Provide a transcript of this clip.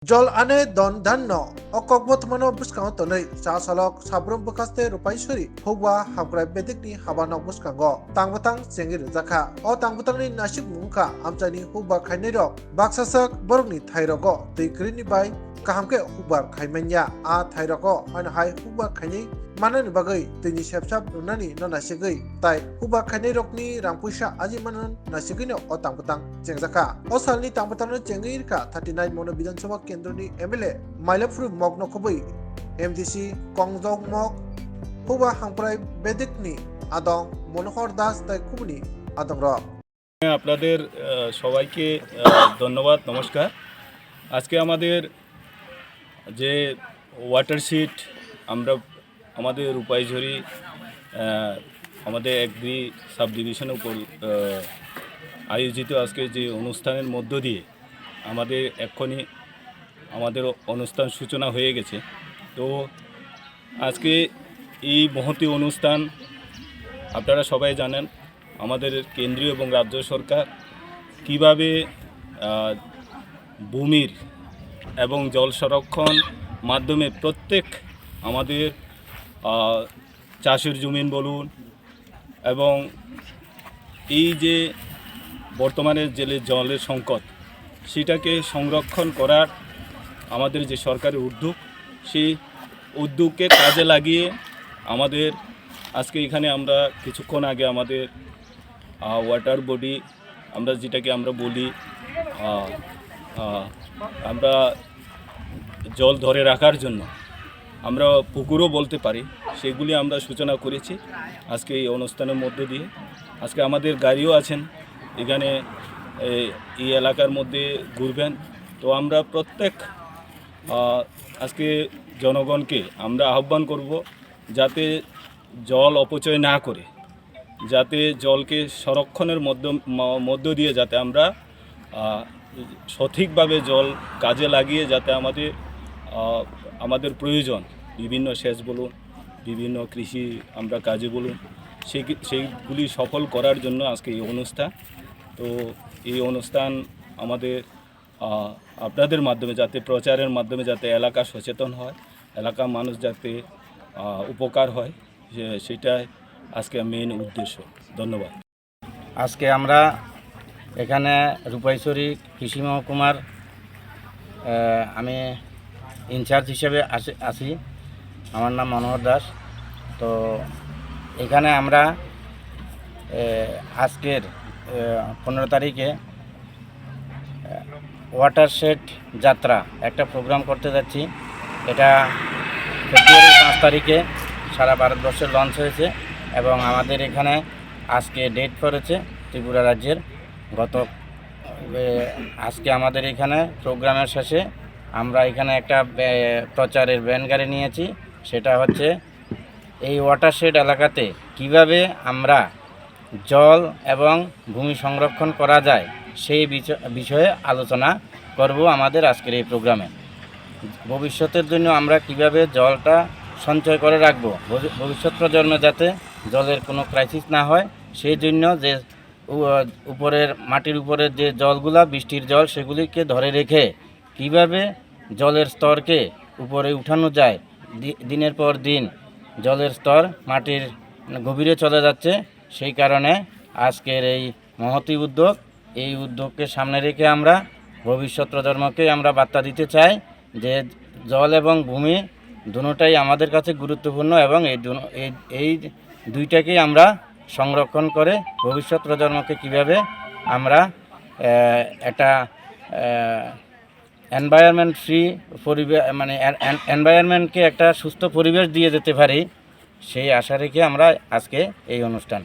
জল আনে দন ধান্য অকক বর্তমানে বুসকাঙ তनै চা salok sabrum bekaste rupaisuri hogwa hamkrai bedikni habano buskango tangbutang chengi rujaka o tangbutangni nasik mungka amchani hogba khainai rok baksasak borokni thairogo tuikrini bai kahamke hogbar khaimanya a thairogo haina hai hogba khainai manani bagai tini sepsap nunani no nasigei tai hogba khainai rokni rangpuisa aji manan nasigei no o tangbutang chengjaka o salni tangbutangno chengi rika 39 mono বিধানসভা কেন্দ্রনি MLA মাইলাফুর মগ্ন খবই MDC কংজং mug হুবা হামপ্রাই বেদিকনি আদং মনোহর দাস তাই খুবনি আদং rock আপনাদের সবাইকে ধন্যবাদ নমস্কার। আজকে আমাদের যে ওয়াটারশিট আমরা আমাদের রূপাইঝুরি আমাদের এগ্রি সাব ডিভিশনের উপর আয়োজিত আজকে যে অনুষ্ঠানের মধ্য দিয়ে আমাদের এক্ষুনি আমাদের অনুষ্ঠান সূচনা হয়ে গেছে। তো আজকে এই মহতী অনুষ্ঠান আপনারা সবাই জানেন আমাদের কেন্দ্রীয় এবং রাজ্য সরকার কিভাবে ভূমির এবং জল সংরক্ষণ মাধ্যমে প্রত্যেক আমাদের চাষের জমিন বলুন এবং এই যে বর্তমানে জলের সংকট সেটাকে সংরক্ষণ করার আমাদের যে সরকারের উদ্যোগ সেই উদ্যোগকে কাজে লাগিয়ে আমাদের আজকে এখানে আমরা কিছুক্ষণ আগে আমাদের ওয়াটার বডি আমরা যেটাকে আমরা বলি আমরা জল ধরে রাখার জন্য আমরা পুকুরও বলতে পারি সেগুলি আমরা সূচনা করেছি আজকে এই অনুষ্ঠানের মধ্যে দিয়ে। আজকে আমাদের গাড়িও আছেন এখানে এই এলাকার মধ্যে ঘুরবেন। তো আমরা প্রত্যেক আজকে জনগণকে আমরা আহ্বান করব যাতে জল অপচয় না করে যাতে জলকে সংরক্ষণের মধ্য দিয়ে যাতে আমরা সঠিকভাবে জল কাজে লাগিয়ে যাতে আমাদের প্রয়োজন বিভিন্ন সেচ বলুন বিভিন্ন কৃষি আমরা কাজে বলুন সেইগুলি সফল করার জন্য আজকে এই অনুষ্ঠান। তো এই অনুষ্ঠান আমাদের আপনাদের মাধ্যমে যাতে প্রচারের মাধ্যমে যাতে এলাকা সচেতন হয় এলাকার মানুষ যাতে উপকার হয় সেটাই আজকে মেইন উদ্দেশ্য। ধন্যবাদ। আজকে আমরা এখানে রূপাইছড়ি কৃষি মহকুমার আমি ইনচার্জ হিসেবে আছি। আমার নাম মনোহর দাস। তো এখানে আমরা আজকের 15 তারিখে ওয়াটারশেড যাত্রা একটা প্রোগ্রাম করতে যাচ্ছি। এটা ফেব্রুয়ারি 5 তারিখে সারা ভারতবর্ষে লঞ্চ হয়েছে এবং আমাদের এখানে আজকে ডেট পড়েছে ত্রিপুরা রাজ্যের। আজকে আমাদের এখানে প্রোগ্রামের শেষে আমরা এখানে একটা প্রচারের ভ্যান গাড়ি নিয়েছি। সেটা হচ্ছে এই ওয়াটারশেড এলাকাতে কিভাবে আমরা জল এবং ভূমি সংরক্ষণ করা যায় সেই বিষয়ে আলোচনা করব আমাদের আজকের এই প্রোগ্রামে। ভবিষ্যতের জন্য আমরা কিভাবে জলটা সঞ্চয় করে রাখব, ভবিষ্যৎ প্রজন্মে যাতে জলের কোনো ক্রাইসিস না হয় সেই জন্য যে মাটির উপরের যে জলগুলা বৃষ্টির জল সেগুলিকে ধরে রেখে কিভাবে জলের স্তরকে উপরে উঠানো যায়। দিনের পর দিন জলের স্তর মাটির গভীরে চলে যাচ্ছে, সেই কারণে আজকের এই মহতী উদ্যোগ। এই উদ্যোগকে সামনে রেখে আমরা ভবিষ্যৎ প্রজন্মকে আমরা বার্তা দিতে চাই যে জল এবং ভূমি দুটোটাই আমাদের কাছে গুরুত্বপূর্ণ এবং এই দুইটাকেই আমরা সংরক্ষণ করে ভবিষ্যৎ প্রজন্মকে কীভাবে আমরা একটা এনভায়রনমেন্ট ফ্রি পরিবেশ মানে এনভায়রনমেন্টকে একটা সুস্থ পরিবেশ দিয়ে যেতে পারি সেই আশা রেখে আমরা আজকে এই অনুষ্ঠান।